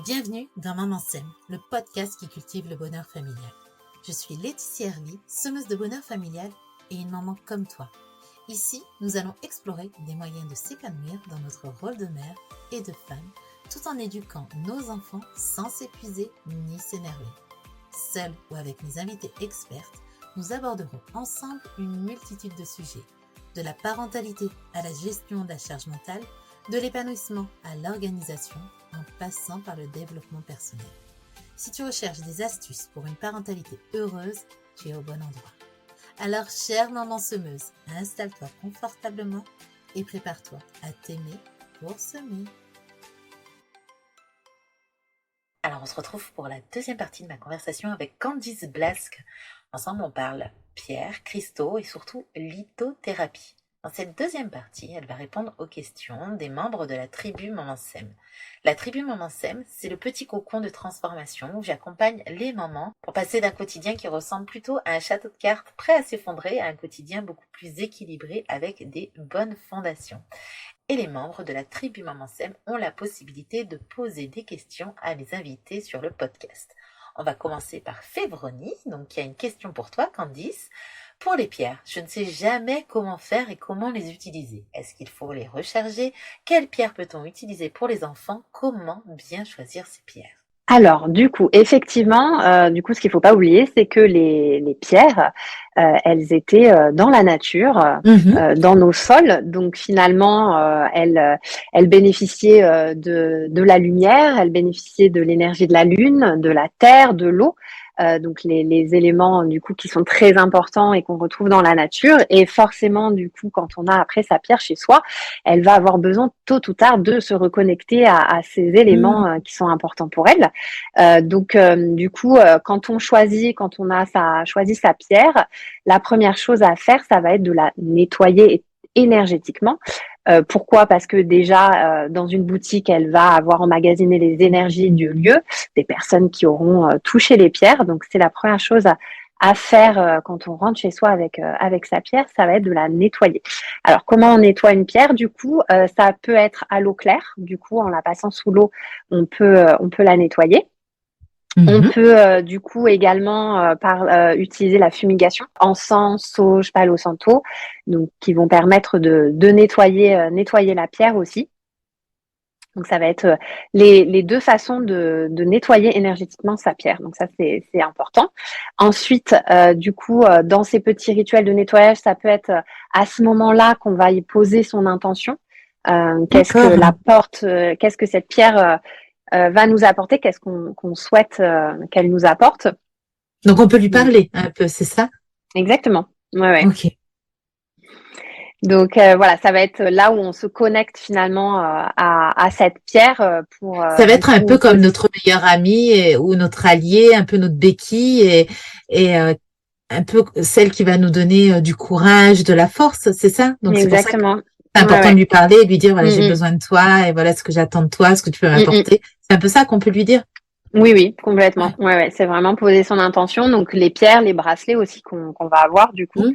Bienvenue dans Maman Sème, le podcast qui cultive le bonheur familial. Je suis Laetitia Hervy, semeuse de bonheur familial et une maman comme toi. Ici, nous allons explorer des moyens de s'épanouir dans notre rôle de mère et de femme, tout en éduquant nos enfants sans s'épuiser ni s'énerver. Seule ou avec mes invités expertes, nous aborderons ensemble une multitude de sujets, de la parentalité à la gestion de la charge mentale, de l'épanouissement à l'organisation, en passant par le développement personnel. Si tu recherches des astuces pour une parentalité heureuse, tu es au bon endroit. Alors, chère maman semeuse, installe-toi confortablement et prépare-toi à t'aimer pour semer. Alors, on se retrouve pour la deuxième partie de ma conversation avec Candice Blasque. Ensemble, on parle pierre, cristaux et surtout lithothérapie. Dans cette deuxième partie, elle va répondre aux questions des membres de la tribu Maman Sème. La tribu Maman Sème, c'est le petit cocon de transformation où j'accompagne les mamans pour passer d'un quotidien qui ressemble plutôt à un château de cartes prêt à s'effondrer à un quotidien beaucoup plus équilibré avec des bonnes fondations. Et les membres de la tribu Maman Sème ont la possibilité de poser des questions à mes invités sur le podcast. On va commencer par Févronie, donc qui a une question pour toi, Candice. Pour les pierres, je ne sais jamais comment faire et comment les utiliser. Est-ce qu'il faut les recharger? Quelles pierres peut-on utiliser pour les enfants? Comment bien choisir ces pierres? Alors, du coup, effectivement, ce qu'il faut pas oublier, c'est que les pierres, elles étaient dans la nature, dans nos sols. Donc, finalement, elles bénéficiaient de la lumière, elles bénéficiaient de l'énergie de la lune, de la terre, de l'eau. Donc, les éléments, du coup, qui sont très importants et qu'on retrouve dans la nature. Et forcément, du coup, quand on a après sa pierre chez soi, elle va avoir besoin, tôt ou tard, de se reconnecter à ces éléments qui sont importants pour elle. Quand on choisi sa pierre, la première chose à faire, ça va être de la nettoyer énergétiquement. Pourquoi? Parce que déjà, dans une boutique, elle va avoir emmagasiné les énergies du lieu, des personnes qui auront touché les pierres. Donc, c'est la première chose à faire quand on rentre chez soi avec sa pierre, ça va être de la nettoyer. Alors, comment on nettoie une pierre? Du coup, ça peut être à l'eau claire. Du coup, en la passant sous l'eau, on peut la nettoyer. On peut du coup également utiliser la fumigation, encens, sauge, palo santo, donc qui vont permettre de nettoyer la pierre aussi. Donc ça va être les deux façons de nettoyer énergétiquement sa pierre. Donc ça c'est important. Ensuite, dans ces petits rituels de nettoyage, ça peut être à ce moment-là qu'on va y poser son intention. Qu'est-ce que cette pierre va nous apporter, qu'est-ce qu'on souhaite qu'elle nous apporte. Donc, on peut lui parler un peu, c'est ça? Exactement. Ouais. Ok. Donc, ça va être là où on se connecte finalement à cette pierre pour... Ça va être un peu comme notre meilleur ami ou notre allié, un peu notre béquille et un peu celle qui va nous donner du courage, de la force, c'est ça? Donc, exactement. C'est important de lui parler et de lui dire, voilà, j'ai besoin de toi et voilà ce que j'attends de toi, ce que tu peux m'apporter. C'est un peu ça qu'on peut lui dire. Oui, complètement. Ouais. C'est vraiment poser son intention. Donc, les pierres, les bracelets aussi qu'on va avoir du coup.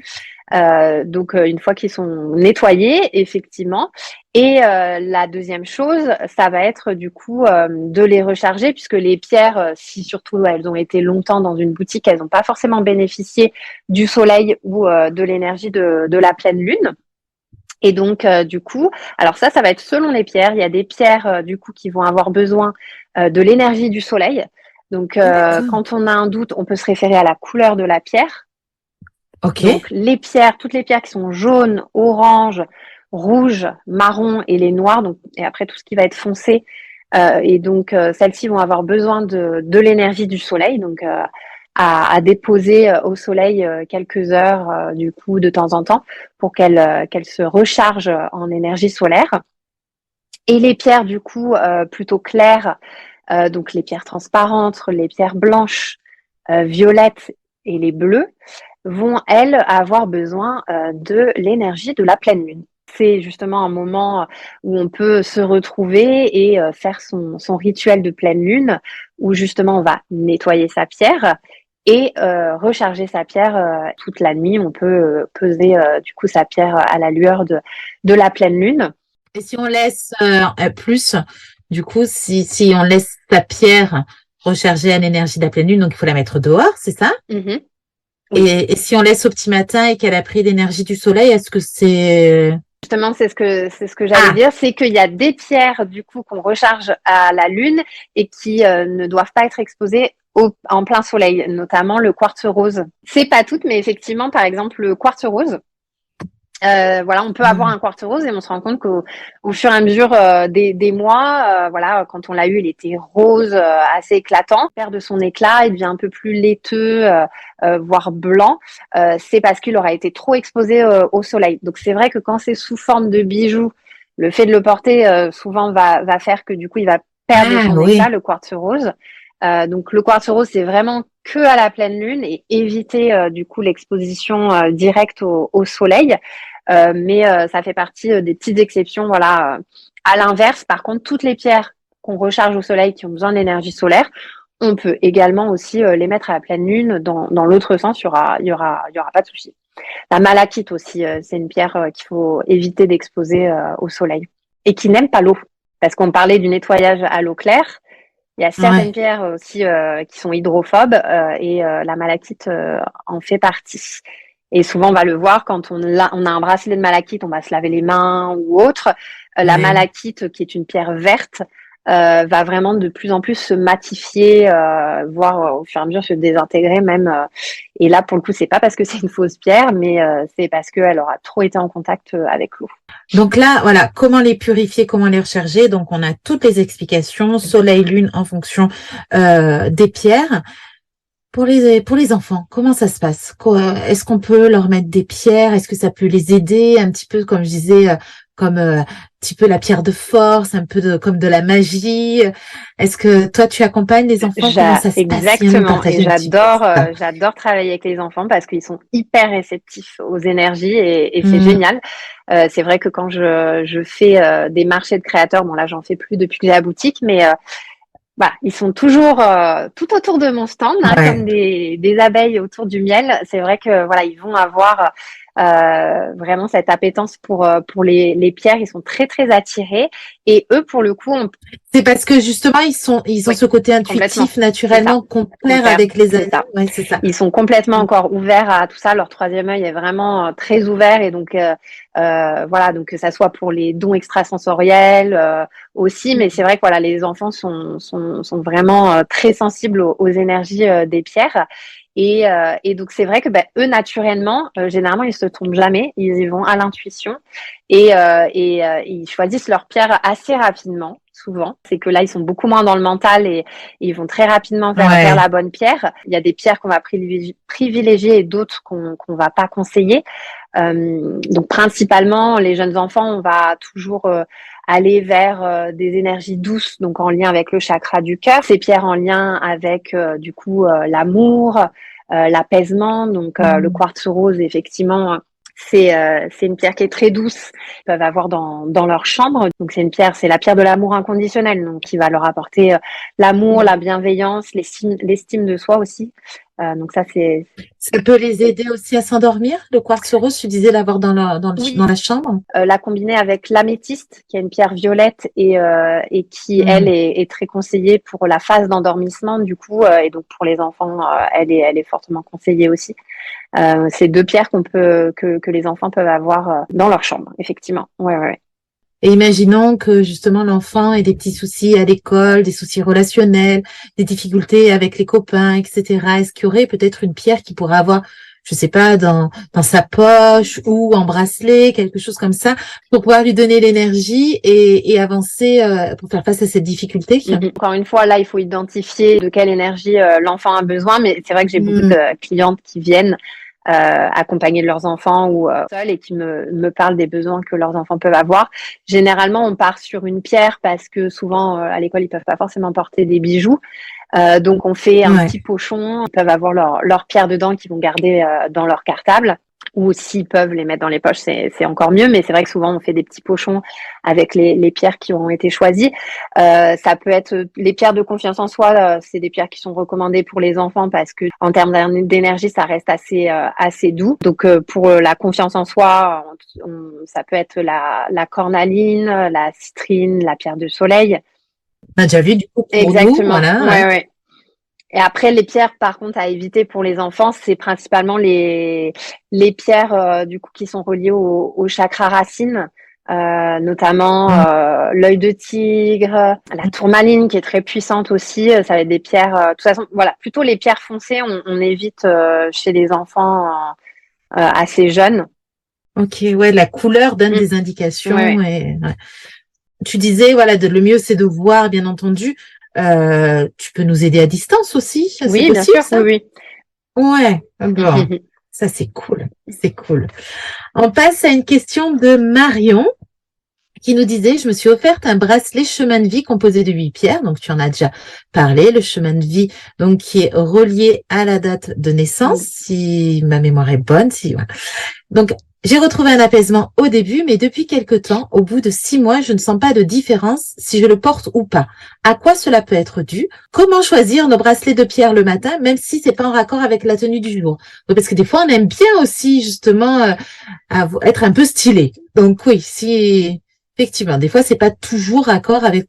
Une fois qu'ils sont nettoyés, effectivement. Et la deuxième chose, ça va être du coup de les recharger, puisque les pierres, si surtout elles ont été longtemps dans une boutique, elles n'ont pas forcément bénéficié du soleil ou de l'énergie de la pleine lune. Et donc, alors ça va être selon les pierres. Il y a des pierres, qui vont avoir besoin de l'énergie du soleil. Donc, quand on a un doute, on peut se référer à la couleur de la pierre. Okay. Donc, toutes les pierres qui sont jaunes, orange, rouge, marron et les noires, et après tout ce qui va être foncé. Celles-ci vont avoir besoin de l'énergie du soleil. Donc, à déposer au soleil quelques heures de temps en temps pour qu'elle se recharge en énergie solaire. Et les pierres plutôt claires, donc les pierres transparentes, les pierres blanches, violettes et les bleues vont elles avoir besoin de l'énergie de la pleine lune. C'est justement un moment où on peut se retrouver et faire son rituel de pleine lune où justement on va nettoyer sa pierre et recharger sa pierre toute la nuit. On peut peser sa pierre à la lueur de la pleine lune. Et si on laisse plus Du coup, si on laisse la pierre recharger à l'énergie de la pleine lune, donc il faut la mettre dehors, c'est ça? Mhm. Oui. Et si on laisse au petit matin et qu'elle a pris l'énergie du soleil, est-ce que c'est... Justement, c'est ce que j'allais Ah, dire, c'est qu'il y a des pierres du coup qu'on recharge à la lune et qui ne doivent pas être exposées en plein soleil, notamment le quartz rose. C'est pas toutes, mais effectivement, par exemple, le quartz rose. Voilà, on peut avoir hmm, un quartz rose et on se rend compte qu'au fur et à mesure des mois, voilà, quand on l'a eu, il était rose, assez éclatant. Il perd de son éclat, il devient un peu plus laiteux, voire blanc. C'est parce qu'il aura été trop exposé au soleil. Donc c'est vrai que quand c'est sous forme de bijoux, le fait de le porter souvent va faire que du coup il va perdre de ah son éclat, oui, le quartz rose. Donc le quartz rose, c'est vraiment que à la pleine lune et éviter du coup l'exposition directe au soleil. Mais ça fait partie des petites exceptions. Voilà. À l'inverse, par contre, toutes les pierres qu'on recharge au soleil qui ont besoin d'énergie solaire, on peut également aussi les mettre à la pleine lune. Dans l'autre sens, il y aura pas de souci. La malachite aussi, c'est une pierre qu'il faut éviter d'exposer au soleil et qui n'aime pas l'eau. Parce qu'on parlait du nettoyage à l'eau claire. Il y a certaines ouais. pierres aussi qui sont hydrophobes et la malachite en fait partie. Et souvent, on va le voir quand on a un bracelet de malachite, on va se laver les mains ou autre. La Ouais. malachite, qui est une pierre verte, va vraiment de plus en plus se matifier, voire au fur et à mesure se désintégrer même. Et là, pour le coup, c'est pas parce que c'est une fausse pierre, mais c'est parce qu'elle aura trop été en contact avec l'eau. Donc là, voilà, comment les purifier, comment les recharger. Donc on a toutes les explications, soleil, lune, en fonction des pierres. Pour les enfants, comment ça se passe? Est-ce qu'on peut leur mettre des pierres? Est-ce que ça peut les aider un petit peu, comme je disais, comme un petit peu la pierre de force, un peu comme de la magie? Est-ce que toi, tu accompagnes les enfants? Comment ça se passe? Viens nous Exactement. Et partager un petit peu ça. j'adore travailler avec les enfants parce qu'ils sont hyper réceptifs aux énergies et c'est Hmm, génial. C'est vrai que quand je fais des marchés de créateurs, bon là j'en fais plus depuis que j'ai la boutique, mais voilà, ils sont toujours tout autour de mon stand, hein, comme ouais. des abeilles autour du miel. C'est vrai que voilà, ils vont avoir vraiment cette appétence pour les pierres. Ils sont très très attirés et eux pour le coup, C'est parce que justement, ils ont oui, ce côté complètement. intuitif C'est ça. naturellement qu'on perd Compère, avec les c'est années. ça. Ouais, c'est ça. Ils sont complètement encore ouverts à tout ça. Leur troisième œil est vraiment très ouvert et donc voilà, donc que ça soit pour les dons extrasensoriels aussi, mais c'est vrai que voilà, les enfants sont vraiment très sensibles aux énergies des pierres. Et donc c'est vrai que ben, eux naturellement, généralement ils se trompent jamais, ils y vont à l'intuition et ils choisissent leur pierre assez rapidement. Souvent, c'est que là ils sont beaucoup moins dans le mental et ils vont très rapidement vers Ouais. la bonne pierre. Il y a des pierres qu'on va privilégier et d'autres qu'on va pas conseiller. Donc principalement, les jeunes enfants, on va toujours aller vers des énergies douces, donc en lien avec le chakra du cœur. Ces pierres en lien avec du coup l'amour, l'apaisement. Donc le Hmm. quartz rose, effectivement, c'est une pierre qui est très douce, ils peuvent avoir dans leur chambre. Donc c'est la pierre de l'amour inconditionnel, donc qui va leur apporter l'amour, la bienveillance, l'estime de soi aussi. Donc ça c'est Ça peut les aider aussi à s'endormir, le quartz rose, tu disais l'avoir dans oui, la chambre. la combiner avec l'améthyste, qui est une pierre violette et qui, elle, Hmm. est très conseillée pour la phase d'endormissement, du coup, et donc pour les enfants, elle est fortement conseillée aussi. C'est deux pierres que les enfants peuvent avoir dans leur chambre, effectivement. Ouais, ouais, ouais. Et imaginons que justement l'enfant ait des petits soucis à l'école, des soucis relationnels, des difficultés avec les copains, etc. Est-ce qu'il y aurait peut-être une pierre qui pourrait avoir, je sais pas, dans sa poche ou en bracelet, quelque chose comme ça, pour pouvoir lui donner l'énergie et avancer pour faire face à cette difficulté? Mhm. Encore une fois, là, il faut identifier de quelle énergie l'enfant a besoin, mais c'est vrai que j'ai beaucoup Hmm. de clientes qui viennent accompagner leurs enfants ou seuls et qui me parlent des besoins que leurs enfants peuvent avoir. Généralement, on part sur une pierre parce que souvent à l'école, ils peuvent pas forcément porter des bijoux. Donc, on fait un Ouais. petit pochon. Ils peuvent avoir leur pierre dedans qu'ils vont garder dans leur cartable. Ou s'ils peuvent les mettre dans les poches, c'est encore mieux. Mais c'est vrai que souvent, on fait des petits pochons avec les pierres qui ont été choisies. Ça peut être les pierres de confiance en soi. C'est des pierres qui sont recommandées pour les enfants parce que en termes d'énergie, ça reste assez doux. Donc, pour la confiance en soi, ça peut être la cornaline, la citrine, la pierre de soleil. On a déjà vu du coup pour nous, Exactement. voilà. Ouais, ouais. Et après, les pierres, par contre, à éviter pour les enfants, c'est principalement les pierres du coup qui sont reliées au chakra racine, notamment Mm. l'œil de tigre, la tourmaline qui est très puissante aussi. Ça va être des pierres. De toute façon, voilà, plutôt les pierres foncées, on évite chez les enfants assez jeunes. Ok, ouais, la couleur donne Mm. des Ouais, indications ouais. et ouais. Tu disais, voilà, le mieux c'est de voir, bien entendu. Tu peux nous aider à distance aussi, c'est Oui, bien possible sûr. Oui, ça? oui. Ouais, bon, ça c'est cool, c'est cool. On passe à une question de Marion qui nous disait, je me suis offerte un bracelet chemin de vie composé de 8 pierres, donc tu en as déjà parlé, le chemin de vie, donc qui est relié à la date de naissance, si ma mémoire est bonne, si, ouais. Donc, j'ai retrouvé un apaisement au début, mais depuis quelque temps, au bout de 6 mois, je ne sens pas de différence si je le porte ou pas. À quoi cela peut être dû? Comment choisir nos bracelets de pierre le matin, même si c'est pas en raccord avec la tenue du jour? Oui, parce que des fois, on aime bien aussi, justement, être un peu stylé. Donc oui, si effectivement, des fois, c'est pas toujours raccord avec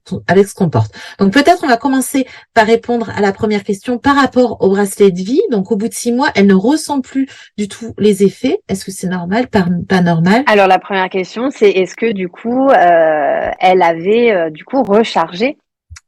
ce qu'on porte. Donc peut-être on va commencer par répondre à la première question par rapport au bracelet de vie. Donc au bout de 6 mois, elle ne ressent plus du tout les effets. Est-ce que c'est normal, pas normal? Alors la première question, c'est est-ce que du coup, elle avait du coup rechargé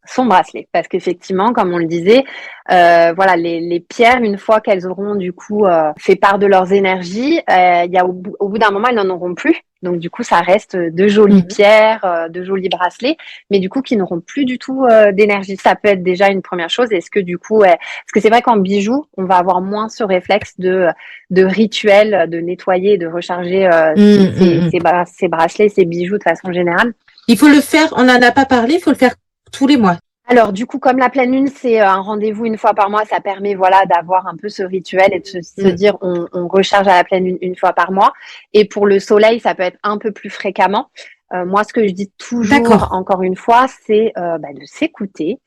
son bracelet? Parce qu'effectivement, comme on le disait, voilà, les pierres, une fois qu'elles auront du coup fait part de leurs énergies, il y a au bout d'un moment, elles n'en auront plus. Donc du coup, ça reste de jolies Mhm. pierres, de jolis bracelets, mais du coup qui n'auront plus du tout d'énergie. Ça peut être déjà une première chose. Est-ce que du coup, parce que c'est vrai qu'en bijoux, on va avoir moins ce réflexe de rituel, de nettoyer, et de recharger Mhm, mhm. ces bracelets, ces bijoux de façon générale. Il faut le faire, on n'en a pas parlé, il faut le faire tous les mois. Alors, du coup, comme la pleine lune, c'est un rendez-vous une fois par mois, ça permet voilà d'avoir un peu ce rituel et de se Mm. dire on recharge à la pleine lune une fois par mois. Et pour le soleil, ça peut être un peu plus fréquemment. Moi, ce que je dis toujours, D'accord. encore une fois, c'est de s'écouter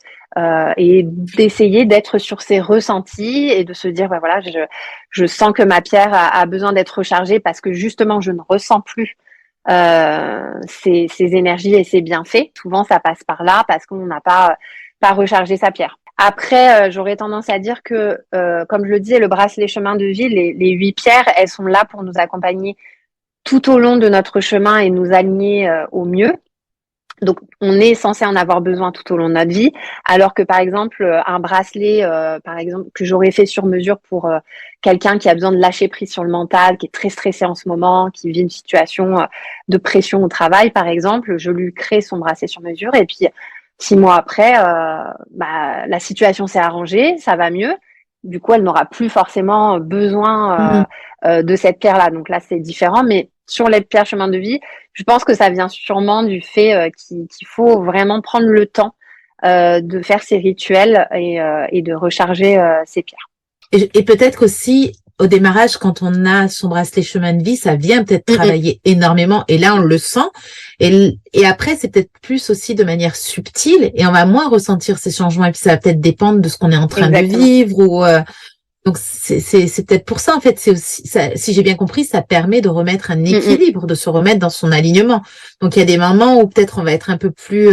et d'essayer d'être sur ses ressentis et de se dire, bah, voilà, je sens que ma pierre a besoin d'être rechargée parce que justement, je ne ressens plus ses énergies et ses bienfaits. Souvent, ça passe par là parce qu'on n'a pas rechargé sa pierre. Après, j'aurais tendance à dire que, comme je le disais, le bracelet chemin de vie, les 8 pierres, elles sont là pour nous accompagner tout au long de notre chemin et nous aligner au mieux. Donc, on est censé en avoir besoin tout au long de notre vie, alors que par exemple, un bracelet, par exemple, que j'aurais fait sur mesure pour quelqu'un qui a besoin de lâcher prise sur le mental, qui est très stressé en ce moment, qui vit une situation de pression au travail, par exemple, je lui crée son bracelet sur mesure et puis 6 mois après, la situation s'est arrangée, ça va mieux. Du coup, elle n'aura plus forcément besoin Mm. de cette pierre-là. Donc là, c'est différent, mais sur les pierres chemin de vie, je pense que ça vient sûrement du fait qu'il faut vraiment prendre le temps de faire ces rituels et de recharger ces pierres. Et peut-être aussi, au démarrage, quand on a son bracelet chemin de vie, ça vient peut-être Mm -mm. travailler énormément. Et là, on le sent. Et après, c'est peut-être plus aussi de manière subtile et on va moins ressentir ces changements. Et puis, ça va peut-être dépendre de ce qu'on est en train de Exactement. vivre ou, donc, c'est peut-être pour ça, en fait, c'est aussi, ça, si j'ai bien compris, ça permet de remettre un Mm -mm. équilibre, de se remettre dans son alignement. Donc, il y a des moments où peut-être on va être un peu plus,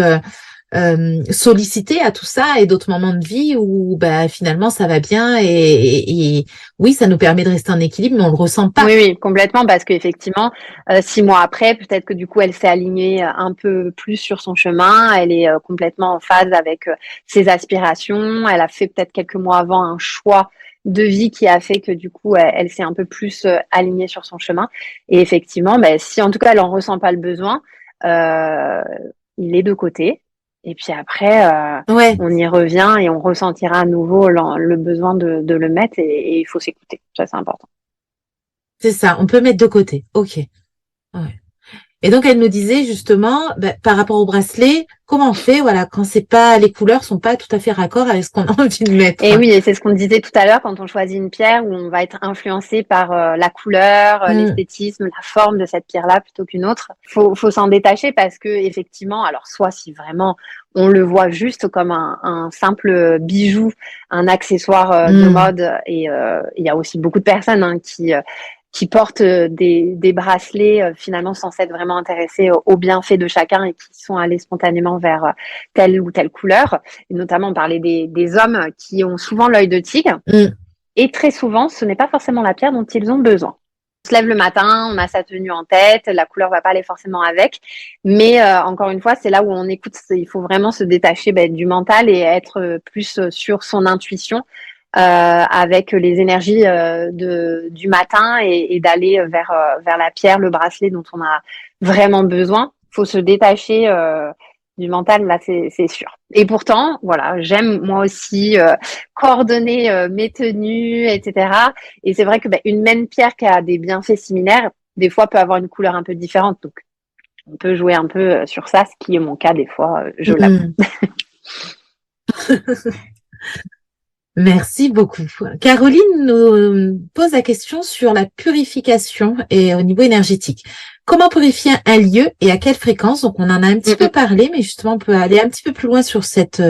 sollicité à tout ça et d'autres moments de vie où bah, finalement ça va bien et oui, ça nous permet de rester en équilibre, mais on le ressent pas. Oui, oui, complètement, parce qu'effectivement, 6 mois après, peut-être que du coup, elle s'est alignée un peu plus sur son chemin, elle est complètement en phase avec ses aspirations, elle a fait peut-être quelques mois avant un choix de vie qui a fait que du coup, elle s'est un peu plus alignée sur son chemin. Et effectivement, ben, si en tout cas, elle en ressent pas le besoin, euh, il est de côté. Et puis après, Ouais, on y revient et on ressentira à nouveau le besoin de le mettre et il faut s'écouter. Ça, c'est important. c'est ça, on peut mettre de côté. Ok. Ouais. Et donc elle nous disait justement, bah, par rapport au bracelet, comment on fait, voilà, quand c'est pas, les couleurs sont pas tout à fait raccord avec ce qu'on a envie de mettre. Et oui, et c'est ce qu'on disait tout à l'heure quand on choisit une pierre où on va être influencé par la couleur, Mm, l'esthétisme, la forme de cette pierre-là plutôt qu'une autre. Faut s'en détacher parce que effectivement, alors soit si vraiment on le voit juste comme un simple bijou, un accessoire de mm, mode, et il y a aussi beaucoup de personnes qui portent des bracelets finalement sans s'être vraiment intéressés aux bienfaits de chacun et qui sont allés spontanément vers telle ou telle couleur. Et notamment, on parlait des hommes qui ont souvent l'œil de tigre. Et très souvent, ce n'est pas forcément la pierre dont ils ont besoin. On se lève le matin, on a sa tenue en tête, la couleur va pas aller forcément avec. Mais encore une fois, c'est là où on écoute. Il faut vraiment se détacher du mental et être plus sur son intuition. Avec les énergies du matin et d'aller vers la pierre, le bracelet dont on a vraiment besoin. Il faut se détacher du mental, là, c'est sûr. Et pourtant, voilà, j'aime moi aussi coordonner mes tenues, etc. Et c'est vrai que une même pierre qui a des bienfaits similaires, des fois peut avoir une couleur un peu différente. Donc, on peut jouer un peu sur ça, ce qui est mon cas des fois, je l'avoue. Merci beaucoup. Caroline nous pose la question sur la purification et au niveau énergétique. Comment purifier un lieu et à quelle fréquence? Donc, on en a un petit peu parlé, mais justement, on peut aller un petit peu plus loin sur cette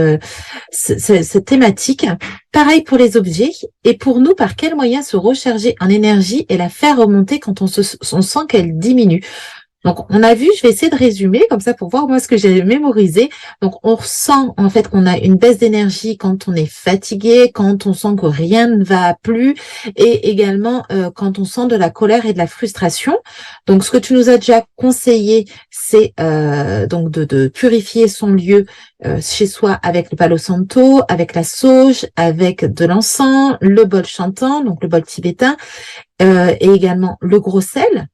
thématique. Pareil pour les objets. Et pour nous, par quel moyen se recharger en énergie et la faire remonter quand on sent qu'elle diminue? Donc, on a vu, je vais essayer de résumer comme ça pour voir moi ce que j'ai mémorisé. Donc, on ressent en fait qu'on a une baisse d'énergie quand on est fatigué, quand on sent que rien ne va plus et également quand on sent de la colère et de la frustration. Donc, ce que tu nous as déjà conseillé, c'est donc de purifier son lieu chez soi avec le Palo Santo, avec la sauge, avec de l'encens, le bol chantant, donc le bol tibétain et également le gros sel.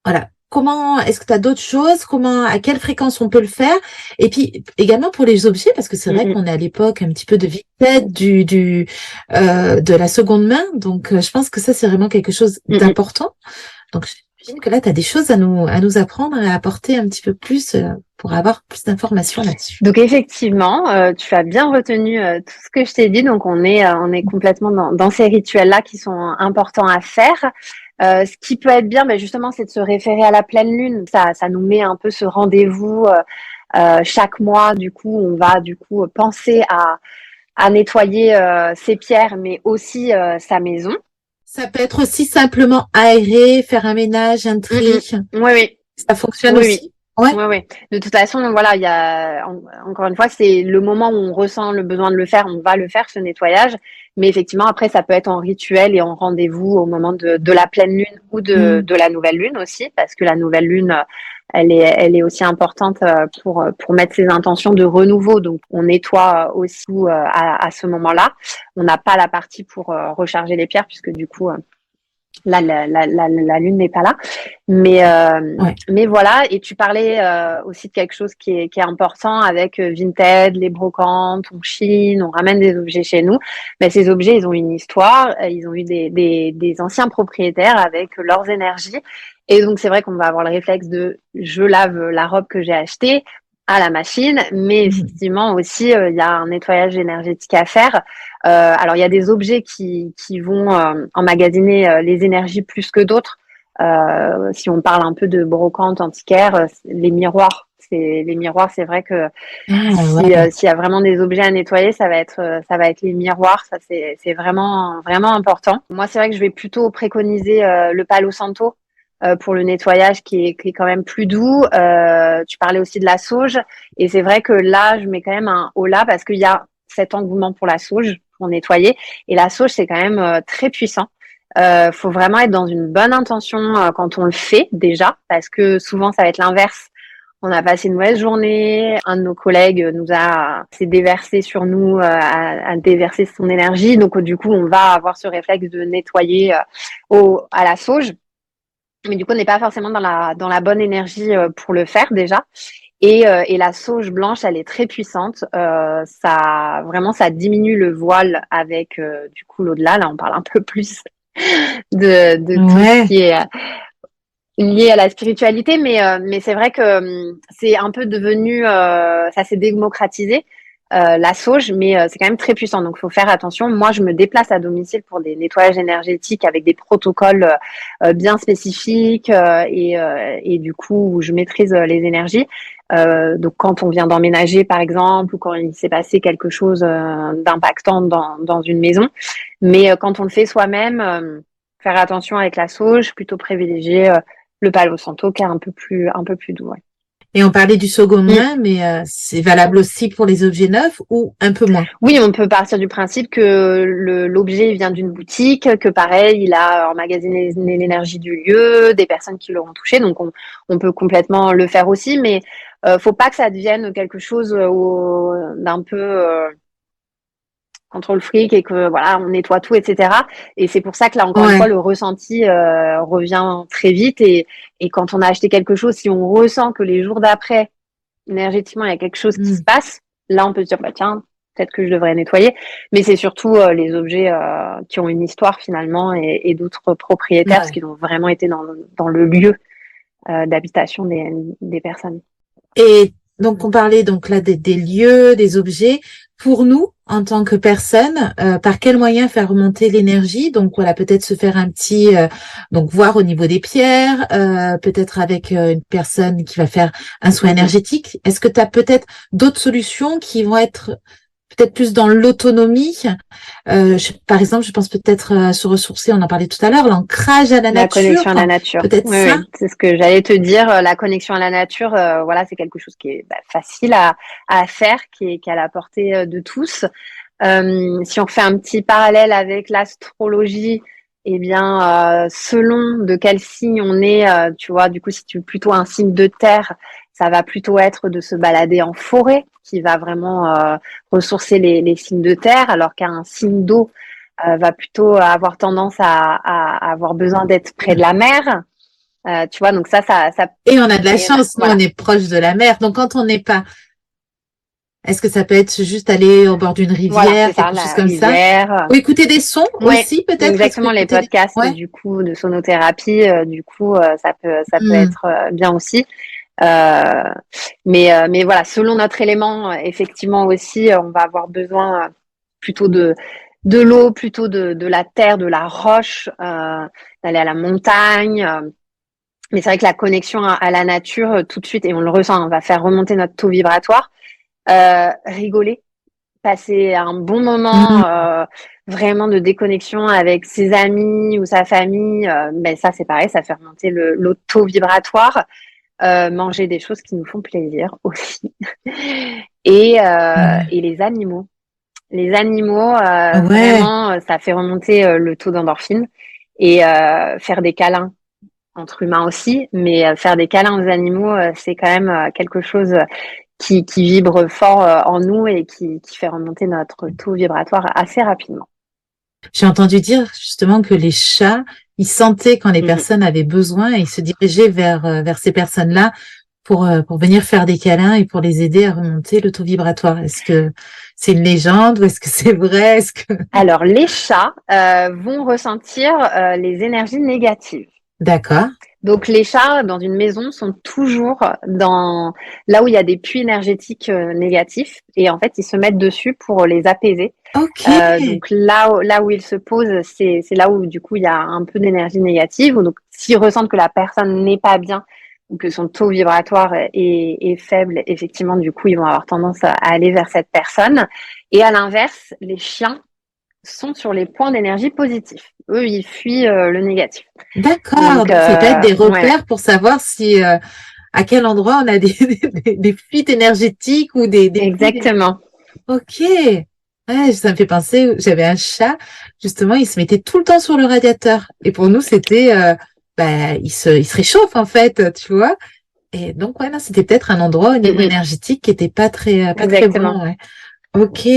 Voilà. Comment, est-ce que tu as d'autres choses? À quelle fréquence on peut le faire? Et puis, également pour les objets, parce que c'est vrai qu'on est à l'époque un petit peu de Vinted, de la seconde main. Donc, je pense que ça, c'est vraiment quelque chose d'important. Donc, j'imagine que là, tu as des choses à nous apprendre et à apporter un petit peu plus pour avoir plus d'informations là-dessus. Donc, effectivement, tu as bien retenu tout ce que je t'ai dit. Donc, on est complètement dans ces rituels-là qui sont importants à faire. Ce qui peut être bien, justement, c'est de se référer à la pleine lune. Ça nous met un peu ce rendez-vous chaque mois. Du coup, on va penser à nettoyer ses pierres, mais aussi sa maison. Ça peut être aussi simplement aérer, faire un ménage, un tri. Oui. Ça fonctionne aussi. Oui. De toute façon, voilà, il y a encore une fois, c'est le moment où on ressent le besoin de le faire, on va le faire, ce nettoyage. Mais effectivement, après, ça peut être en rituel et en rendez-vous au moment de la pleine lune ou de la nouvelle lune aussi, parce que la nouvelle lune, elle est aussi importante pour mettre ses intentions de renouveau. Donc, on nettoie aussi à ce moment-là. On n'a pas la partie pour recharger les pierres, puisque du coup, là, la lune n'est pas là. Mais voilà. Et tu parlais aussi de quelque chose qui est important avec Vinted, les brocantes, on chine, on ramène des objets chez nous. Mais ces objets, ils ont une histoire. Ils ont eu des anciens propriétaires avec leurs énergies. Et donc, c'est vrai qu'on va avoir le réflexe de je lave la robe que j'ai achetée à la machine, mais effectivement aussi il y a un nettoyage énergétique à faire. Alors il y a des objets qui vont emmagasiner les énergies plus que d'autres. Si on parle un peu de brocante antiquaire, les miroirs, c'est vrai que s'il y a vraiment des objets à nettoyer, ça va être les miroirs. Ça c'est vraiment vraiment important. Moi c'est vrai que je vais plutôt préconiser le Palo Santo pour le nettoyage qui est quand même plus doux. Tu parlais aussi de la sauge et c'est vrai que là je mets quand même un haut là parce qu'il y a cet engouement pour la sauge pour nettoyer et la sauge c'est quand même très puissant. Faut vraiment être dans une bonne intention quand on le fait déjà parce que souvent ça va être l'inverse. On a passé une mauvaise journée, un de nos collègues s'est déversé sur nous, a déversé son énergie, donc du coup on va avoir ce réflexe de nettoyer à la sauge. Mais du coup, on n'est pas forcément dans la bonne énergie pour le faire déjà. Et la sauge blanche, elle est très puissante. Ça diminue le voile avec du coup l'au-delà. Là, on parle un peu plus de tout ce qui est lié à la spiritualité, mais c'est vrai que c'est un peu devenu, ça s'est démocratisé. La sauge, mais c'est quand même très puissant, donc il faut faire attention. Moi, je me déplace à domicile pour des nettoyages énergétiques avec des protocoles bien spécifiques et du coup, je maîtrise les énergies. Donc, quand on vient d'emménager, par exemple, ou quand il s'est passé quelque chose d'impactant dans une maison, mais quand on le fait soi-même, faire attention avec la sauge, plutôt privilégier le Palo Santo qui est un peu plus doux. Ouais. Et on parlait du Sogomien, mais c'est valable aussi pour les objets neufs ou un peu moins? Oui, on peut partir du principe que l'objet vient d'une boutique, que pareil, il a emmagasiné l'énergie du lieu, des personnes qui l'auront touché, donc on peut complètement le faire aussi, mais faut pas que ça devienne quelque chose d'un peu contre le fric et que voilà, on nettoie tout, etc. Et c'est pour ça que là, encore une fois, le ressenti revient très vite. Et quand on a acheté quelque chose, si on ressent que les jours d'après, énergétiquement, il y a quelque chose qui se passe, là, on peut se dire, bah tiens, peut-être que je devrais nettoyer. Mais c'est surtout les objets qui ont une histoire finalement et d'autres propriétaires, parce qu'ils ont vraiment été dans le lieu d'habitation des personnes. Et donc, on parlait donc là des lieux, des objets. Pour nous, en tant que personne, par quel moyen faire remonter l'énergie? Donc voilà, peut-être se faire un petit, donc voir au niveau des pierres, peut-être avec une personne qui va faire un soin énergétique. Est-ce que tu as peut-être d'autres solutions qui vont être peut-être plus dans l'autonomie? Par exemple, je pense peut-être se ressourcer, on en parlait tout à l'heure, l'ancrage à la nature. La connexion à la nature. Peut-être ça. Oui, c'est ce que j'allais te dire. La connexion à la nature, voilà, c'est quelque chose qui est facile à faire, qui est à la portée de tous. Si on fait un petit parallèle avec l'astrologie, eh bien, selon de quel signe on est, tu vois, du coup, si tu es plutôt un signe de terre, ça va plutôt être de se balader en forêt, qui va vraiment ressourcer les signes de terre, alors qu'un signe d'eau va plutôt avoir tendance à avoir besoin d'être près de la mer. Tu vois, donc ça. Et on a de la chance, nous, on est proche de la mer. Donc, quand on n'est pas, est-ce que ça peut être juste aller au bord d'une rivière, quelque chose comme ça? Ou écouter des sons aussi, peut-être? Exactement, les podcasts, du coup, de sonothérapie, du coup, ça peut être bien aussi. Mais voilà, selon notre élément, effectivement aussi, on va avoir besoin plutôt de l'eau, plutôt de la terre, de la roche, d'aller à la montagne. Mais c'est vrai que la connexion à la nature, tout de suite, et on le ressent, on va faire remonter notre taux vibratoire, rigoler, passer un bon moment vraiment de déconnexion avec ses amis ou sa famille. Mais ça, c'est pareil, ça fait remonter le taux vibratoire. Manger des choses qui nous font plaisir aussi. Et les animaux. Les animaux, vraiment, ça fait remonter le taux d'endorphine. Et faire des câlins entre humains aussi, mais faire des câlins aux animaux, c'est quand même quelque chose qui vibre fort en nous et qui fait remonter notre taux vibratoire assez rapidement. J'ai entendu dire justement que les chats, ils sentaient quand les personnes avaient besoin et ils se dirigeaient vers ces personnes-là pour venir faire des câlins et pour les aider à remonter le taux vibratoire. Est-ce que c'est une légende ou est-ce que c'est vrai? Alors, les chats vont ressentir les énergies négatives. D'accord. Donc, les chats dans une maison sont toujours là où il y a des puits énergétiques négatifs et en fait, ils se mettent dessus pour les apaiser. Okay. Donc là où ils se posent, c'est là où du coup il y a un peu d'énergie négative. Donc, s'ils ressentent que la personne n'est pas bien ou que son taux vibratoire est faible, effectivement, du coup, ils vont avoir tendance à aller vers cette personne. Et à l'inverse, les chiens sont sur les points d'énergie positifs. Eux, ils fuient le négatif. D'accord. Donc ça peut être des repères pour savoir si à quel endroit on a des fuites énergétiques ou des Exactement. Ok. Ouais, ça me fait penser, j'avais un chat, justement, il se mettait tout le temps sur le radiateur. Et pour nous, c'était, il se réchauffe, en fait, tu vois. Et donc, ouais, non, c'était peut-être un endroit au niveau énergétique qui était pas très bon, ouais. Ok.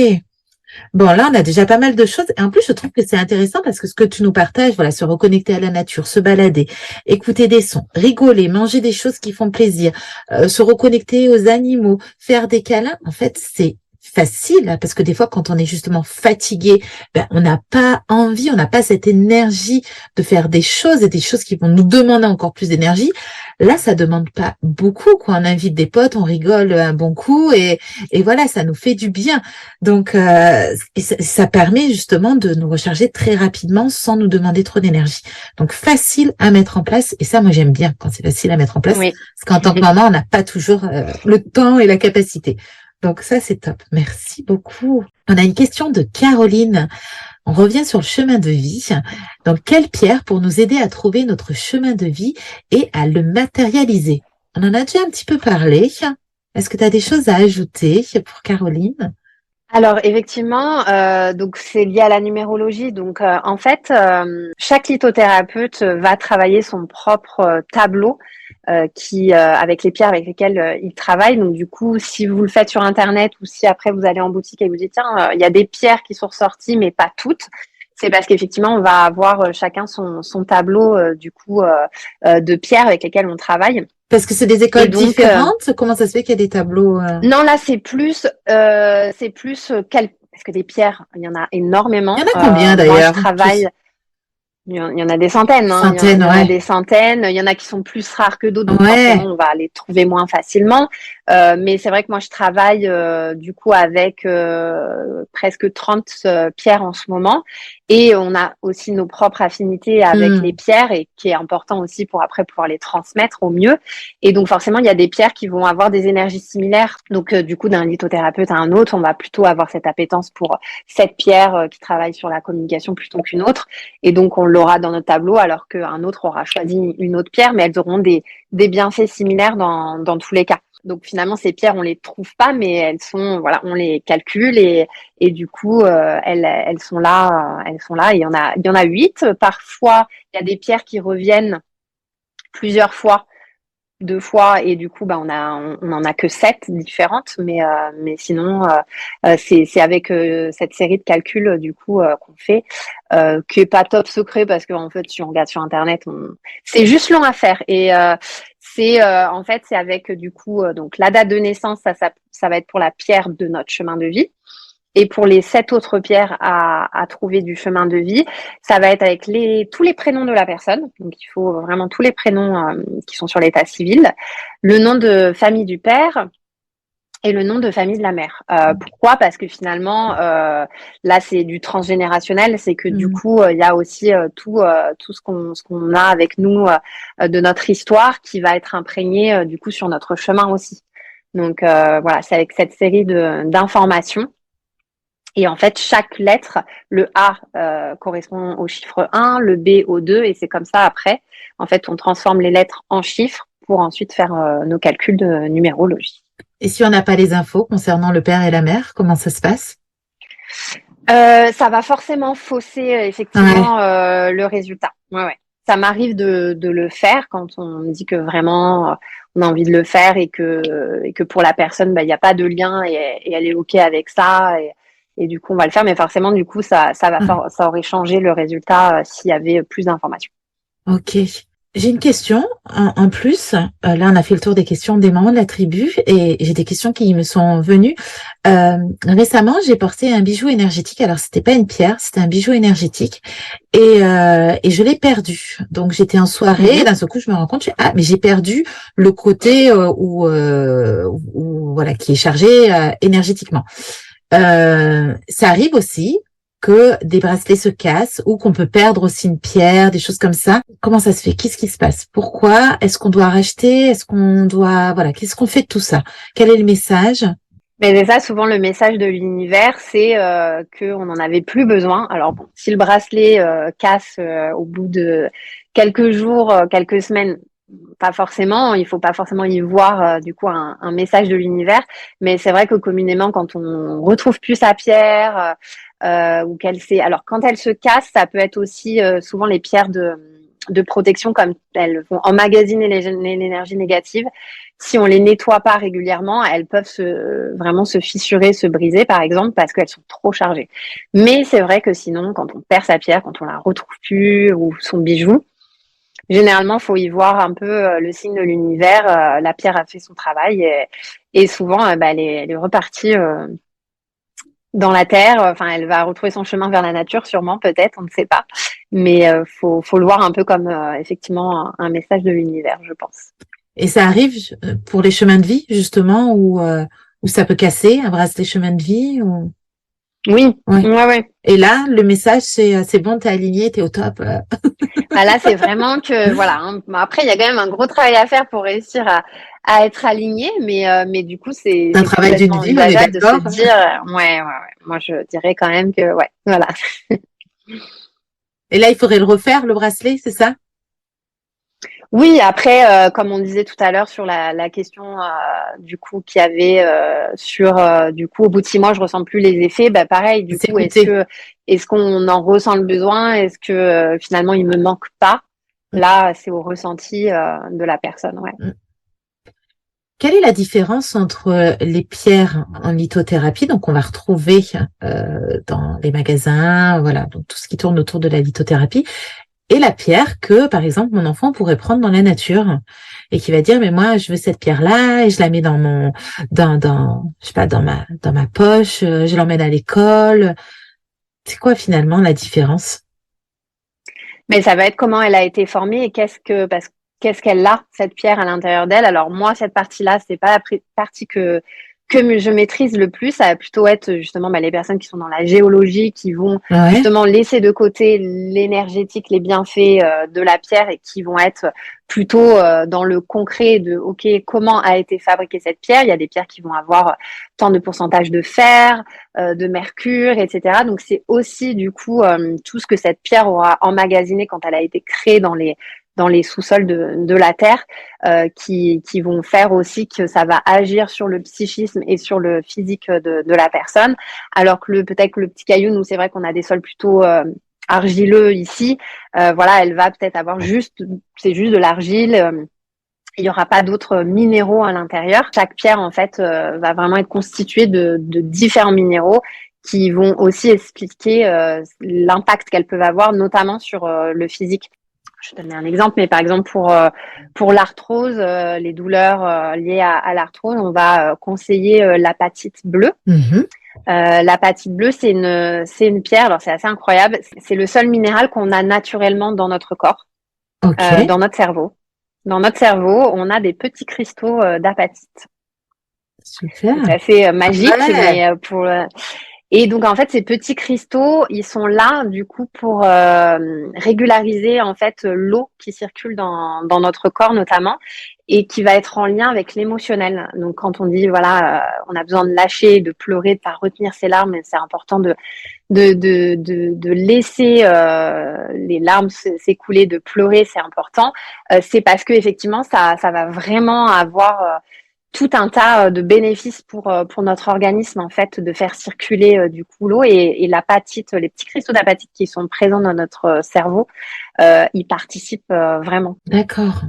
Bon, là, on a déjà pas mal de choses. Et en plus, je trouve que c'est intéressant parce que ce que tu nous partages, voilà, se reconnecter à la nature, se balader, écouter des sons, rigoler, manger des choses qui font plaisir, se reconnecter aux animaux, faire des câlins, en fait, c'est facile parce que des fois quand on est justement fatigué, on n'a pas envie, on n'a pas cette énergie de faire des choses et des choses qui vont nous demander encore plus d'énergie. Là, ça demande pas beaucoup, quoi. On invite des potes, on rigole un bon coup et voilà, ça nous fait du bien. Donc ça permet justement de nous recharger très rapidement sans nous demander trop d'énergie. Donc facile à mettre en place et ça, moi j'aime bien quand c'est facile à mettre en place parce qu'en tant que maman, on n'a pas toujours le temps et la capacité. Donc ça, c'est top. Merci beaucoup. On a une question de Caroline. On revient sur le chemin de vie. Donc, quelle pierre pour nous aider à trouver notre chemin de vie et à le matérialiser? On en a déjà un petit peu parlé. Est-ce que tu as des choses à ajouter pour Caroline? Alors effectivement, donc c'est lié à la numérologie. Donc en fait, chaque lithothérapeute va travailler son propre tableau qui avec les pierres avec lesquelles il travaille. Donc du coup, si vous le faites sur internet ou si après vous allez en boutique et vous dites tiens, il y a des pierres qui sont ressorties mais pas toutes. C'est parce qu'effectivement, on va avoir chacun son tableau du coup de pierres avec lesquelles on travaille. Parce que c'est des Et écoles donc, différentes? Comment ça se fait qu'il y a des tableaux non, là, c'est plus parce que des pierres, il y en a Il y énormément. en a combien Moi, je d'ailleurs? travaille. Il y en a des centaines, hein. Centaines, Il y en a ouais. des centaines. Il y en a qui sont plus rares que d'autres, donc forcément, Ouais. on va les trouver moins facilement. Mais c'est vrai que moi, je travaille du coup avec presque 30 pierres en ce moment. Et on a aussi nos propres affinités avec les Hmm. pierres et qui est important aussi pour après pouvoir les transmettre au mieux. Et donc forcément, il y a des pierres qui vont avoir des énergies similaires. Donc du coup, d'un lithothérapeute à un autre, on va plutôt avoir cette appétence pour cette pierre qui travaille sur la communication plutôt qu'une autre. Et donc, on l'aura dans notre tableau, alors qu'un autre aura choisi une autre pierre, mais elles auront des bienfaits similaires dans tous les cas. Donc, finalement, ces pierres, on les trouve pas, mais elles sont, voilà, on les calcule et du coup, elles sont là, elles sont là. Il y en a 8. Parfois, il y a des pierres qui reviennent plusieurs fois 2 fois et du coup on en a que 7 différentes mais sinon c'est avec cette série de calculs du coup qu'on fait qui est pas top secret parce que en fait si on regarde sur internet c'est juste long à faire et c'est en fait c'est avec du coup donc la date de naissance ça va être pour la pierre de notre chemin de vie. Et pour les 7 autres pierres à trouver du chemin de vie, ça va être avec tous les prénoms de la personne. Donc, il faut vraiment tous les prénoms qui sont sur l'état civil, le nom de famille du père et le nom de famille de la mère. Pourquoi? Parce que finalement, là, c'est du transgénérationnel. C'est que du Hmm. coup, il y a aussi tout ce qu'on a avec nous de notre histoire qui va être imprégné du coup sur notre chemin aussi. Donc, voilà, c'est avec cette série d'informations et en fait, chaque lettre, le A correspond au chiffre 1, le B au 2, et c'est comme ça après. En fait, on transforme les lettres en chiffres pour ensuite faire nos calculs de numérologie. Et si on n'a pas les infos concernant le père et la mère, comment ça se passe? Ça va forcément fausser Ouais. effectivement le résultat. Ouais, ouais. Ça m'arrive de le faire quand on me dit que vraiment on a envie de le faire et que pour la personne, il n'y a pas de lien et elle est OK avec ça. Et du coup, on va le faire. Mais forcément, du coup, Ouais. ça aurait changé le résultat s'il y avait plus d'informations. Ok. J'ai une question en plus. Là, on a fait le tour des questions des membres de la tribu et j'ai des questions qui me sont venues. Récemment, j'ai porté un bijou énergétique. Alors, c'était pas une pierre, c'était un bijou énergétique et je l'ai perdu. Donc, j'étais en soirée et Mhm. d'un seul coup, je me rends compte, ah, mais j'ai perdu le côté où voilà, qui est chargé énergétiquement. Ça arrive aussi que des bracelets se cassent ou qu'on peut perdre aussi une pierre, des choses comme ça. Comment ça se fait? Qu'est-ce qui se passe? Pourquoi? Est-ce qu'on doit racheter? Est-ce qu'on doit, voilà, qu'est-ce qu'on fait de tout ça? Quel est le message? Mais c'est ça, souvent le message de l'univers, c'est qu'on n'en avait plus besoin. Alors bon, si le bracelet casse au bout de quelques jours, quelques semaines, pas forcément, il faut pas forcément y voir du coup un message de l'univers. Mais c'est vrai que communément, quand on retrouve plus sa pierre ou qu'elle s'est, alors quand elle se casse, ça peut être aussi souvent les pierres de protection comme elles vont emmagasiner l'énergie négative. Si on les nettoie pas régulièrement, elles peuvent vraiment se fissurer, se briser, par exemple, parce qu'elles sont trop chargées. Mais c'est vrai que sinon, quand on perd sa pierre, quand on la retrouve plus ou son bijou, généralement, faut y voir un peu le signe de l'univers. La pierre a fait son travail et souvent, elle est repartie dans la terre. Enfin, elle va retrouver son chemin vers la nature, sûrement, peut-être, on ne sait pas. Mais faut le voir un peu comme effectivement un message de l'univers, je pense. Et ça arrive pour les chemins de vie, justement, où ça peut casser, un bracelet chemin de vie, ou... Oui, Ouais. ouais, ouais. Et là, le message, c'est bon, t'es aligné, t'es au top. Bah là, c'est vraiment que voilà. Hein. Bon, après, il y a quand même un gros travail à faire pour réussir à être aligné, mais du coup, C'est un c'est travail d'une complètement vie, on est envisageable de se d'accord? dire ouais, ouais, ouais. Moi, je dirais quand même que ouais, voilà. Et là, il faudrait le refaire, le bracelet, c'est ça? Oui, après, comme on disait tout à l'heure sur la question du coup qu'il y avait sur du coup au bout de 6 mois je ressens plus les effets, bah pareil De du coup s'écouter. est-ce qu'on en ressent le besoin, est-ce que finalement il me manque pas? Mm. Là, c'est au ressenti de la personne, ouais. Mm. Quelle est la différence entre les pierres en lithothérapie, donc on va retrouver dans les magasins, voilà, donc tout ce qui tourne autour de la lithothérapie, et la pierre que, par exemple, mon enfant pourrait prendre dans la nature et qui va dire, mais moi, je veux cette pierre-là et je la mets je sais pas, dans ma poche, je l'emmène à l'école. C'est quoi finalement la différence? Mais ça va être comment elle a été formée et qu'est-ce qu'elle a, cette pierre à l'intérieur d'elle. Alors moi, cette partie-là, c'est pas la partie que je maîtrise le plus. Ça va plutôt être justement les personnes qui sont dans la géologie, qui vont Ouais, justement laisser de côté l'énergétique, les bienfaits de la pierre et qui vont être plutôt dans le concret de OK, comment a été fabriquée cette pierre. Il y a des pierres qui vont avoir tant de pourcentage de fer, de mercure, etc. Donc c'est aussi du coup tout ce que cette pierre aura emmagasiné quand elle a été créée dans les sous-sols de la Terre, qui vont faire aussi que ça va agir sur le psychisme et sur le physique de la personne. Alors que peut-être que le petit caillou, nous c'est vrai qu'on a des sols plutôt argileux ici. Voilà, elle va peut-être avoir c'est juste de l'argile. Il n'y aura pas d'autres minéraux à l'intérieur. Chaque pierre, en fait, va vraiment être constituée de différents minéraux qui vont aussi expliquer l'impact qu'elles peuvent avoir, notamment sur le physique. Je vais donner un exemple, mais par exemple pour l'arthrose, les douleurs liées à l'arthrose, on va conseiller l'apatite bleue. mhm, L'apatite bleue, c'est une pierre. Alors c'est assez incroyable. C'est le seul minéral qu'on a naturellement dans notre corps, ok, dans notre cerveau. Dans notre cerveau, on a des petits cristaux d'apatite. Donc, c'est super. assez magique, Ouais, mais et donc en fait ces petits cristaux, ils sont là du coup pour régulariser en fait l'eau qui circule dans notre corps notamment et qui va être en lien avec l'émotionnel. Donc quand on dit voilà, on a besoin de lâcher, de pleurer, de pas retenir ses larmes, c'est important de laisser les larmes s'écouler, de pleurer, c'est important. C'est parce que effectivement ça va vraiment avoir tout un tas de bénéfices pour notre organisme, en fait, de faire circuler du coup l'eau et l'apatite, les petits cristaux d'apatite qui sont présents dans notre cerveau, ils participent vraiment. d'accord.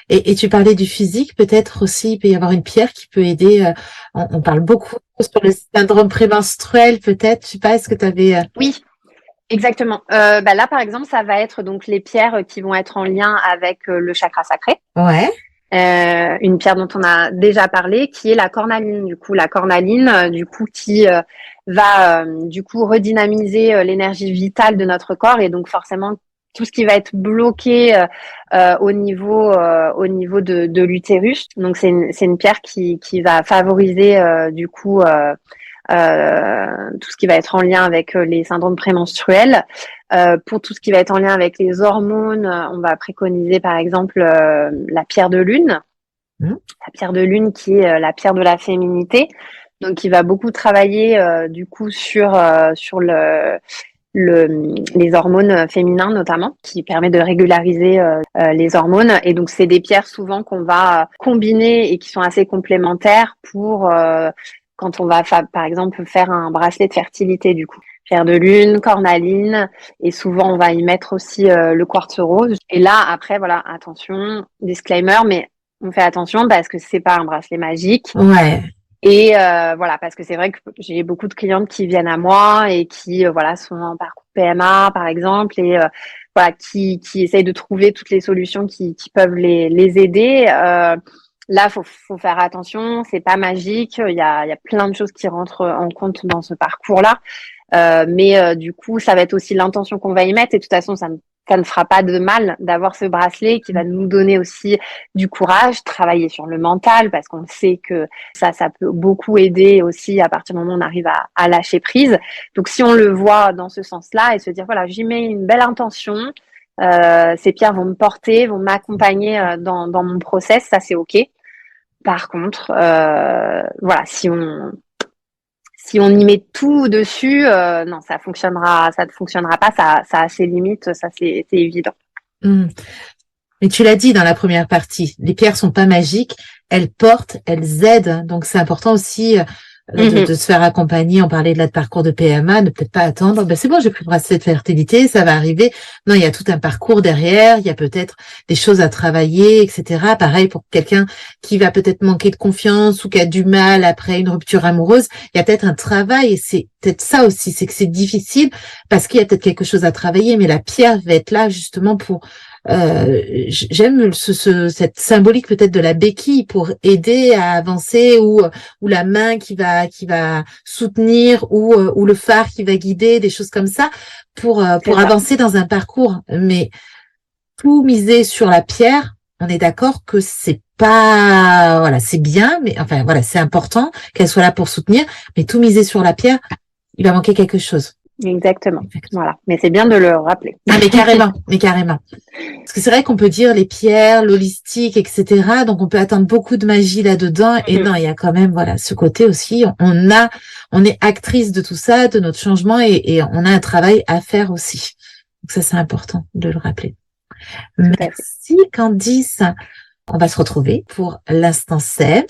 Et tu parlais du physique, peut-être aussi, il peut y avoir une pierre qui peut aider. On parle beaucoup sur le syndrome prémenstruel, peut-être. Je sais pas, est-ce que tu avais. Oui, exactement. Là, par exemple, ça va être donc les pierres qui vont être en lien avec le chakra sacré. Ouais. Une pierre dont on a déjà parlé, qui est la cornaline. Du coup, la cornaline, du coup, qui va du coup redynamiser l'énergie vitale de notre corps et donc forcément tout ce qui va être bloqué au niveau de l'utérus. Donc c'est une pierre qui va favoriser du coup tout ce qui va être en lien avec les syndromes prémenstruels. Pour tout ce qui va être en lien avec les hormones, on va préconiser par exemple la pierre de lune. Hmm. La pierre de lune qui est la pierre de la féminité, donc qui va beaucoup travailler du coup sur les hormones féminins notamment, qui permet de régulariser les hormones. Et donc c'est des pierres souvent qu'on va combiner et qui sont assez complémentaires pour quand on va par exemple faire un bracelet de fertilité du coup. Pierre de lune, cornaline, et souvent on va y mettre aussi le quartz rose. Et là, après, voilà, attention, disclaimer, mais on fait attention parce que c'est pas un bracelet magique. Ouais. Et voilà, parce que c'est vrai que j'ai beaucoup de clientes qui viennent à moi et qui voilà sont en parcours PMA par exemple et voilà qui essayent de trouver toutes les solutions qui peuvent les aider. Là, faut faire attention, c'est pas magique. Il y a plein de choses qui rentrent en compte dans ce parcours-là. Mais du coup, ça va être aussi l'intention qu'on va y mettre. Et de toute façon, ça ne fera pas de mal d'avoir ce bracelet qui va nous donner aussi du courage, travailler sur le mental, parce qu'on sait que ça peut beaucoup aider aussi à partir du moment où on arrive à lâcher prise. Donc, si on le voit dans ce sens-là et se dire, voilà, j'y mets une belle intention, ces pierres vont me porter, vont m'accompagner dans mon process, ça c'est OK. Par contre, voilà, Si on y met tout dessus, non, ça ne fonctionnera pas. Ça a ses limites, ça c'est évident. Mmh. Mais tu l'as dit dans la première partie, les pierres sont pas magiques, elles portent, elles aident. Donc c'est important aussi de se faire accompagner. On parlait de là de parcours de PMA, ne peut-être pas attendre. Ben c'est bon, j'ai pris le bracelet de fertilité, ça va arriver. Non, il y a tout un parcours derrière. Il y a peut-être des choses à travailler, etc. Pareil pour quelqu'un qui va peut-être manquer de confiance ou qui a du mal après une rupture amoureuse. Il y a peut-être un travail et c'est peut-être ça aussi, c'est que c'est difficile parce qu'il y a peut-être quelque chose à travailler. Mais la pierre va être là justement pour j'aime cette symbolique peut-être de la béquille pour aider à avancer ou la main qui va soutenir ou le phare qui va guider, des choses comme ça pour avancer dans un parcours. Mais tout miser sur la pierre, on est d'accord que c'est pas, voilà, c'est bien, mais enfin voilà, c'est important qu'elle soit là pour soutenir, mais tout miser sur la pierre, il va manquer quelque chose. Exactement. Voilà. Mais c'est bien de le rappeler. Ah, mais carrément. Parce que c'est vrai qu'on peut dire les pierres, l'holistique, etc. Donc on peut attendre beaucoup de magie là-dedans. Et non, il y a quand même, voilà, ce côté aussi. On est actrice de tout ça, de notre changement, et on a un travail à faire aussi. Donc ça, c'est important de le rappeler. Merci, Candice. On va se retrouver pour l'instant Sème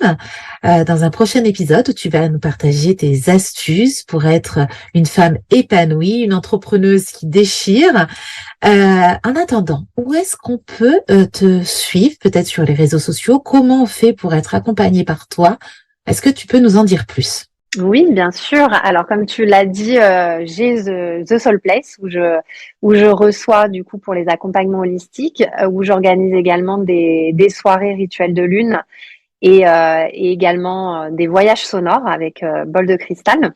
dans un prochain épisode où tu vas nous partager tes astuces pour être une femme épanouie, une entrepreneuse qui déchire. En attendant, où est-ce qu'on peut te suivre, peut-être sur les réseaux sociaux? Comment on fait pour être accompagné par toi? Est-ce que tu peux nous en dire plus? Oui, bien sûr. Alors, comme tu l'as dit, j'ai The Soul Place où je reçois du coup pour les accompagnements holistiques, où j'organise également des soirées rituels de lune et également des voyages sonores avec Bol de Cristal.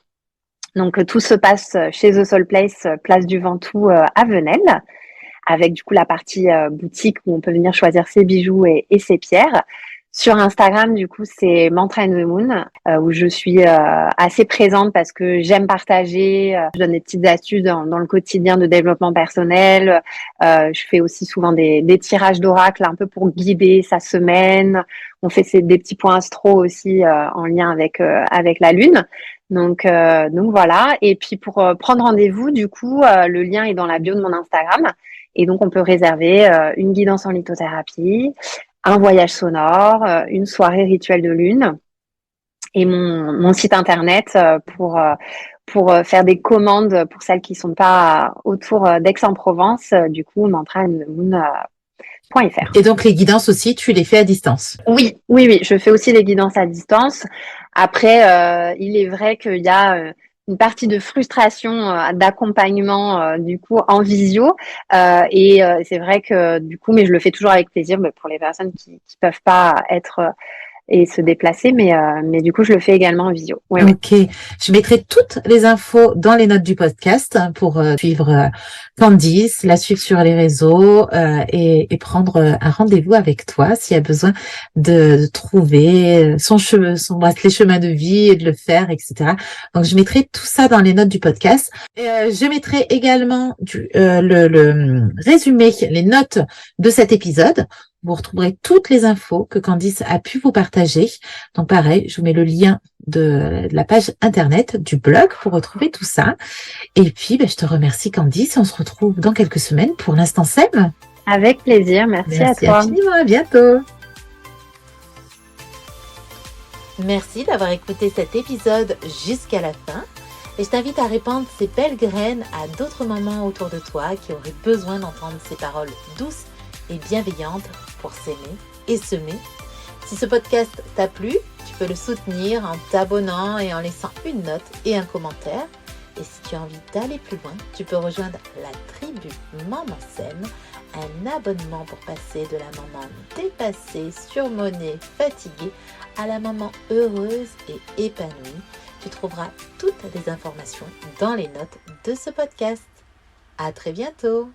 Donc, tout se passe chez The Soul Place, place du Ventoux à Venelle, avec du coup la partie boutique où on peut venir choisir ses bijoux et ses pierres. Sur Instagram, du coup, c'est Mantra and the Moon, où je suis assez présente parce que j'aime partager. Je donne des petites astuces dans le quotidien de développement personnel. Je fais aussi souvent des tirages d'oracle un peu pour guider sa semaine. On fait des petits points astro aussi en lien avec la lune. Donc voilà. Et puis pour prendre rendez-vous, du coup, le lien est dans la bio de mon Instagram. Et donc, on peut réserver une guidance en lithothérapie, un voyage sonore, une soirée rituelle de lune et mon site internet pour faire des commandes pour celles qui sont pas autour d'Aix-en-Provence, du coup, mantraandthemoon.fr. Et donc, les guidances aussi, tu les fais à distance? Oui, je fais aussi les guidances à distance. Après, il est vrai qu'il y a une partie de frustration d'accompagnement du coup en visio et c'est vrai que du coup mais je le fais toujours avec plaisir pour les personnes qui peuvent pas être et se déplacer mais du coup je le fais également en visio. Oui, ok, je mettrai toutes les infos dans les notes du podcast pour suivre Candice, la suivre sur les réseaux et prendre un rendez-vous avec toi s'il y a besoin de trouver son bracelet chemin de vie et de le faire, etc. Donc je mettrai tout ça dans les notes du podcast. Je mettrai également le résumé, les notes de cet épisode. Vous retrouverez toutes les infos que Candice a pu vous partager. Donc pareil, je vous mets le lien de la page internet du blog pour retrouver tout ça. Et puis, je te remercie Candice. On se retrouve dans quelques semaines pour l'Instant Sème. Avec plaisir. Merci à toi. Infiniment, à bientôt. Merci d'avoir écouté cet épisode jusqu'à la fin. Et je t'invite à répandre ces belles graines à d'autres mamans autour de toi qui auraient besoin d'entendre ces paroles douces et bienveillantes pour s'aimer et semer. Si ce podcast t'a plu, tu peux le soutenir en t'abonnant et en laissant une note et un commentaire. Et si tu as envie d'aller plus loin, tu peux rejoindre la tribu Maman Sème, un abonnement pour passer de la maman dépassée, surmonnée, fatiguée à la maman heureuse et épanouie. Tu trouveras toutes les informations dans les notes de ce podcast. À très bientôt!